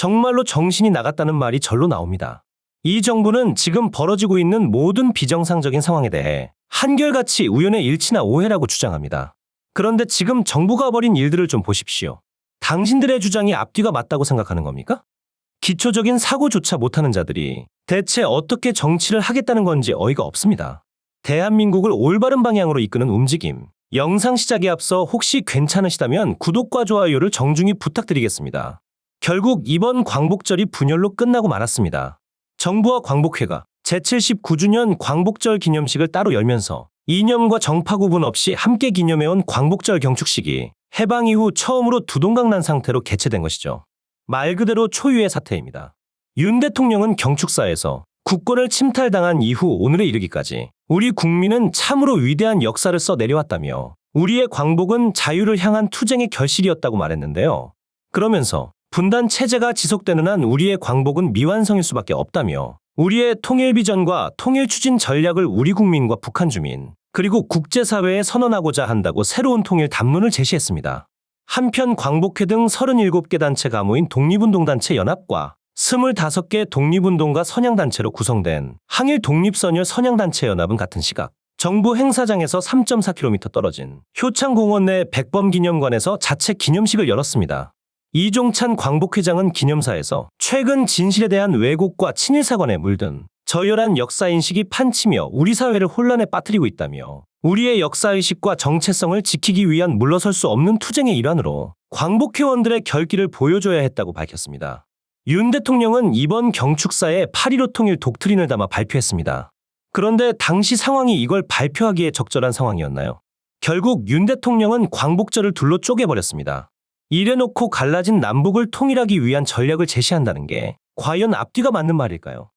정말로 정신이 나갔다는 말이 절로 나옵니다. 이 정부는 지금 벌어지고 있는 모든 비정상적인 상황에 대해 한결같이 우연의 일치나 오해라고 주장합니다. 그런데 지금 정부가 벌인 일들을 좀 보십시오. 당신들의 주장이 앞뒤가 맞다고 생각하는 겁니까? 기초적인 사고조차 못하는 자들이 대체 어떻게 정치를 하겠다는 건지 어이가 없습니다. 대한민국을 올바른 방향으로 이끄는 움직임. 영상 시작에 앞서 혹시 괜찮으시다면 구독과 좋아요를 정중히 부탁드리겠습니다. 결국 이번 광복절이 분열로 끝나고 말았습니다. 정부와 광복회가 제79주년 광복절 기념식을 따로 열면서 이념과 정파 구분 없이 함께 기념해온 광복절 경축식이 해방 이후 처음으로 두동강 난 상태로 개최된 것이죠. 말 그대로 초유의 사태입니다. 윤 대통령은 경축사에서 국권을 침탈당한 이후 오늘에 이르기까지 우리 국민은 참으로 위대한 역사를 써 내려왔다며 우리의 광복은 자유를 향한 투쟁의 결실이었다고 말했는데요. 그러면서 분단 체제가 지속되는 한 우리의 광복은 미완성일 수밖에 없다며 우리의 통일 비전과 통일 추진 전략을 우리 국민과 북한 주민 그리고 국제사회에 선언하고자 한다고 새로운 통일 담론을 제시했습니다. 한편 광복회 등 37개 단체가 모인 독립운동단체 연합과 25개 독립운동가 선양단체로 구성된 항일 독립선열 선양단체 연합은 같은 시각 정부 행사장에서 3.4km 떨어진 효창공원 내 백범기념관에서 자체 기념식을 열었습니다. 이종찬 광복회장은 기념사에서 최근 진실에 대한 왜곡과 친일사관에 물든 저열한 역사인식이 판치며 우리 사회를 혼란에 빠뜨리고 있다며 우리의 역사의식과 정체성을 지키기 위한 물러설 수 없는 투쟁의 일환으로 광복회원들의 결기를 보여줘야 했다고 밝혔습니다. 윤 대통령은 이번 경축사에 8.15 통일 독트린을 담아 발표했습니다. 그런데 당시 상황이 이걸 발표하기에 적절한 상황이었나요? 결국 윤 대통령은 광복절을 둘로 쪼개버렸습니다. 이래놓고 갈라진 남북을 통일하기 위한 전략을 제시한다는 게 과연 앞뒤가 맞는 말일까요?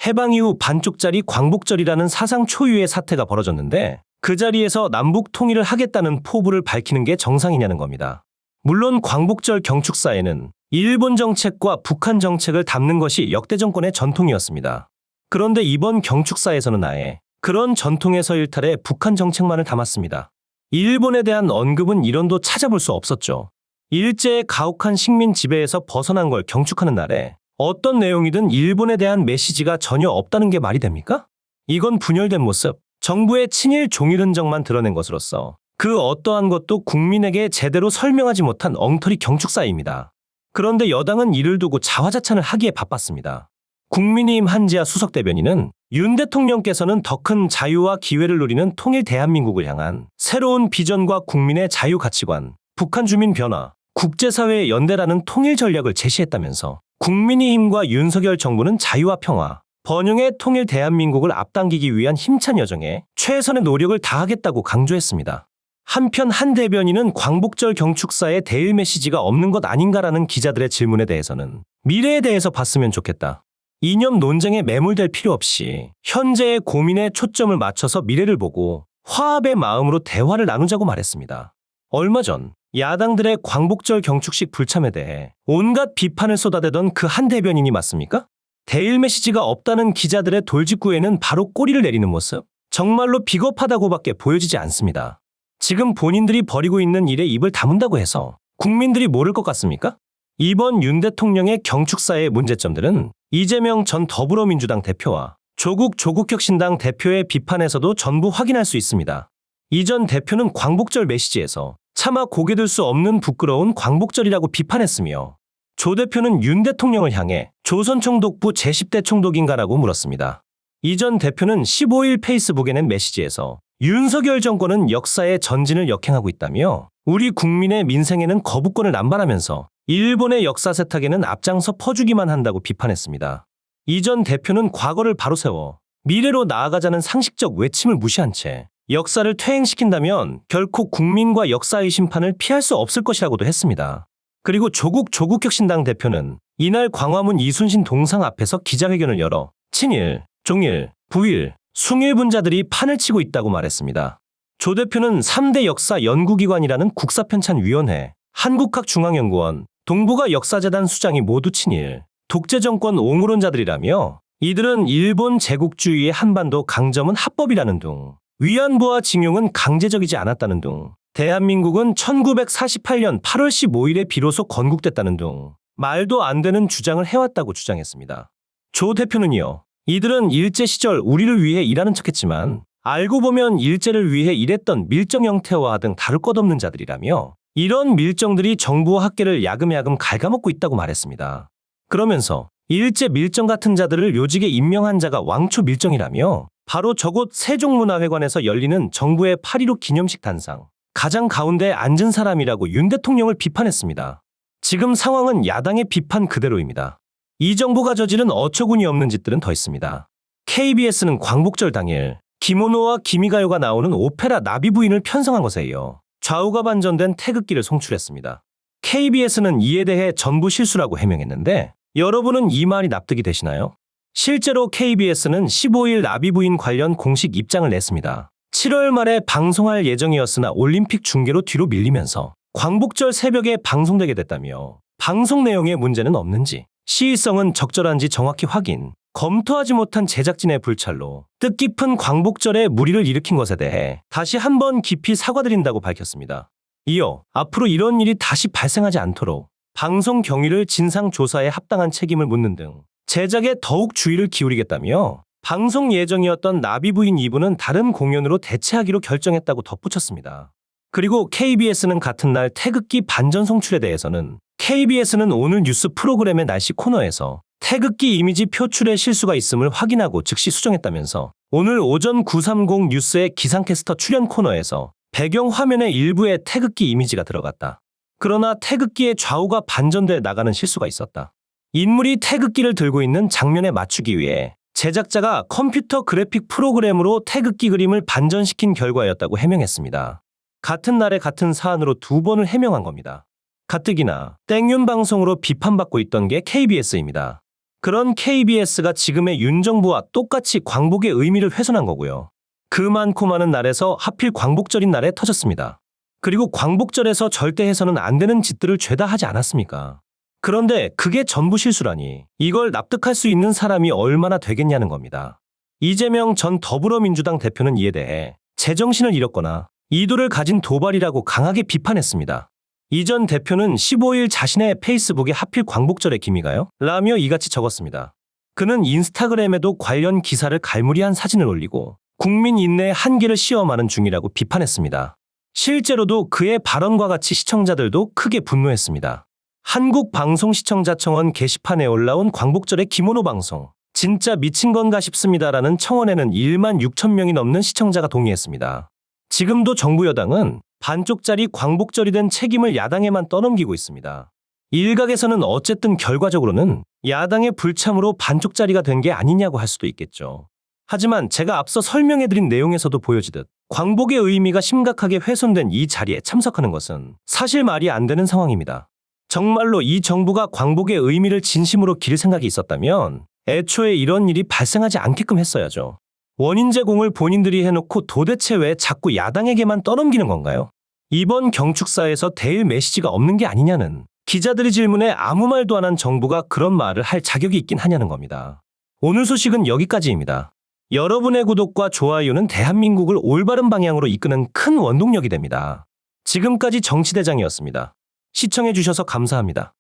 해방 이후 반쪽짜리 광복절이라는 사상 초유의 사태가 벌어졌는데 그 자리에서 남북 통일을 하겠다는 포부를 밝히는 게 정상이냐는 겁니다. 물론 광복절 경축사에는 일본 정책과 북한 정책을 담는 것이 역대 정권의 전통이었습니다. 그런데 이번 경축사에서는 아예 그런 전통에서 일탈해 북한 정책만을 담았습니다. 일본에 대한 언급은 이론도 찾아볼 수 없었죠. 일제의 가혹한 식민 지배에서 벗어난 걸 경축하는 날에 어떤 내용이든 일본에 대한 메시지가 전혀 없다는 게 말이 됩니까? 이건 분열된 모습, 정부의 친일 종일 흔적만 드러낸 것으로서 그 어떠한 것도 국민에게 제대로 설명하지 못한 엉터리 경축사입니다. 그런데 여당은 이를 두고 자화자찬을 하기에 바빴습니다. 국민의힘 한지아 수석대변인은 윤 대통령께서는 더 큰 자유와 기회를 누리는 통일 대한민국을 향한 새로운 비전과 국민의 자유 가치관, 북한 주민 변화, 국제사회의 연대라는 통일 전략을 제시했다면서 국민의힘과 윤석열 정부는 자유와 평화, 번영의 통일 대한민국을 앞당기기 위한 힘찬 여정에 최선의 노력을 다하겠다고 강조했습니다. 한편 한 대변인은 광복절 경축사에 대일 메시지가 없는 것 아닌가라는 기자들의 질문에 대해서는 미래에 대해서 봤으면 좋겠다. 이념 논쟁에 매몰될 필요 없이 현재의 고민에 초점을 맞춰서 미래를 보고 화합의 마음으로 대화를 나누자고 말했습니다. 얼마 전 야당들의 광복절 경축식 불참에 대해 온갖 비판을 쏟아대던 그 한 대변인이 맞습니까? 대일 메시지가 없다는 기자들의 돌직구에는 바로 꼬리를 내리는 모습, 정말로 비겁하다고밖에 보여지지 않습니다. 지금 본인들이 벌이고 있는 일에 입을 다문다고 해서 국민들이 모를 것 같습니까? 이번 윤 대통령의 경축사의 문제점들은 이재명 전 더불어민주당 대표와 조국혁신당 대표의 비판에서도 전부 확인할 수 있습니다. 이 전 대표는 광복절 메시지에서 차마 고개 들 수 없는 부끄러운 광복절이라고 비판했으며 조 대표는 윤 대통령을 향해 조선총독부 제10대 총독인가라고 물었습니다. 이 전 대표는 15일 페이스북에 낸 메시지에서 윤석열 정권은 역사의 전진을 역행하고 있다며 우리 국민의 민생에는 거부권을 남발하면서 일본의 역사 세탁에는 앞장서 퍼주기만 한다고 비판했습니다. 이 전 대표는 과거를 바로 세워 미래로 나아가자는 상식적 외침을 무시한 채 역사를 퇴행시킨다면 결코 국민과 역사의 심판을 피할 수 없을 것이라고도 했습니다. 그리고 조국혁신당 대표는 이날 광화문 이순신 동상 앞에서 기자회견을 열어 친일, 종일, 부일, 숭일 분자들이 판을 치고 있다고 말했습니다. 조 대표는 3대 역사 연구기관이라는 국사편찬위원회, 한국학중앙연구원, 동북아 역사재단 수장이 모두 친일, 독재정권 옹호론자들이라며 이들은 일본 제국주의의 한반도 강점은 합법이라는 등 위안부와 징용은 강제적이지 않았다는 등 대한민국은 1948년 8월 15일에 비로소 건국됐다는 등 말도 안 되는 주장을 해왔다고 주장했습니다. 조 대표는요. 이들은 일제 시절 우리를 위해 일하는 척했지만 알고 보면 일제를 위해 일했던 밀정 영태와 등 다를 것 없는 자들이라며 이런 밀정들이 정부와 학계를 야금야금 갉아먹고 있다고 말했습니다. 그러면서 일제 밀정 같은 자들을 요직에 임명한 자가 왕초 밀정이라며 바로 저곳 세종문화회관에서 열리는 정부의 8.15 기념식 단상 가장 가운데에 앉은 사람이라고 윤 대통령을 비판했습니다. 지금 상황은 야당의 비판 그대로입니다. 이 정부가 저지른 어처구니 없는 짓들은 더 있습니다. KBS는 광복절 당일 김원호와 기미가요가 나오는 오페라 나비부인을 편성한 것에 이어 좌우가 반전된 태극기를 송출했습니다. KBS는 이에 대해 전부 실수라고 해명했는데 여러분은 이 말이 납득이 되시나요? 실제로 KBS는 15일 나비부인 관련 공식 입장을 냈습니다. 7월 말에 방송할 예정이었으나 올림픽 중계로 뒤로 밀리면서 광복절 새벽에 방송되게 됐다며 방송 내용에 문제는 없는지 시의성은 적절한지 정확히 확인, 검토하지 못한 제작진의 불찰로 뜻깊은 광복절에 무리를 일으킨 것에 대해 다시 한번 깊이 사과드린다고 밝혔습니다. 이어 앞으로 이런 일이 다시 발생하지 않도록 방송 경위를 진상조사에 합당한 책임을 묻는 등 제작에 더욱 주의를 기울이겠다며 방송 예정이었던 나비부인 2부는 다른 공연으로 대체하기로 결정했다고 덧붙였습니다. 그리고 KBS는 같은 날 태극기 반전 송출에 대해서는 KBS는 오늘 뉴스 프로그램의 날씨 코너에서 태극기 이미지 표출에 실수가 있음을 확인하고 즉시 수정했다면서 오늘 오전 930 뉴스의 기상캐스터 출연 코너에서 배경 화면의 일부에 태극기 이미지가 들어갔다. 그러나 태극기의 좌우가 반전돼 나가는 실수가 있었다. 인물이 태극기를 들고 있는 장면에 맞추기 위해 제작자가 컴퓨터 그래픽 프로그램으로 태극기 그림을 반전시킨 결과였다고 해명했습니다. 같은 날에 같은 사안으로 2번을 해명한 겁니다. 가뜩이나 땡윤 방송으로 비판받고 있던 게 KBS입니다. 그런 KBS가 지금의 윤 정부와 똑같이 광복의 의미를 훼손한 거고요. 그 많고 많은 날에서 하필 광복절인 날에 터졌습니다. 그리고 광복절에서 절대 해서는 안 되는 짓들을 죄다 하지 않았습니까? 그런데 그게 전부 실수라니 이걸 납득할 수 있는 사람이 얼마나 되겠냐는 겁니다. 이재명 전 더불어민주당 대표는 이에 대해 제정신을 잃었거나 이도를 가진 도발이라고 강하게 비판했습니다. 이 전 대표는 15일 자신의 페이스북에 하필 광복절에 기미가요? 라며 이같이 적었습니다. 그는 인스타그램에도 관련 기사를 갈무리한 사진을 올리고 국민 인내의 한계를 시험하는 중이라고 비판했습니다. 실제로도 그의 발언과 같이 시청자들도 크게 분노했습니다. 한국방송시청자청원 게시판에 올라온 광복절의 김원호 방송 진짜 미친 건가 싶습니다라는 청원에는 1만 6천 명이 넘는 시청자가 동의했습니다. 지금도 정부 여당은 반쪽짜리 광복절이 된 책임을 야당에만 떠넘기고 있습니다. 일각에서는 어쨌든 결과적으로는 야당의 불참으로 반쪽짜리가 된 게 아니냐고 할 수도 있겠죠. 하지만 제가 앞서 설명해드린 내용에서도 보여지듯 광복의 의미가 심각하게 훼손된 이 자리에 참석하는 것은 사실 말이 안 되는 상황입니다. 정말로 이 정부가 광복의 의미를 진심으로 기를 생각이 있었다면 애초에 이런 일이 발생하지 않게끔 했어야죠. 원인 제공을 본인들이 해놓고 도대체 왜 자꾸 야당에게만 떠넘기는 건가요? 이번 경축사에서 대일 메시지가 없는 게 아니냐는 기자들의 질문에 아무 말도 안 한 정부가 그런 말을 할 자격이 있긴 하냐는 겁니다. 오늘 소식은 여기까지입니다. 여러분의 구독과 좋아요는 대한민국을 올바른 방향으로 이끄는 큰 원동력이 됩니다. 지금까지 정치대장이었습니다. 시청해주셔서 감사합니다.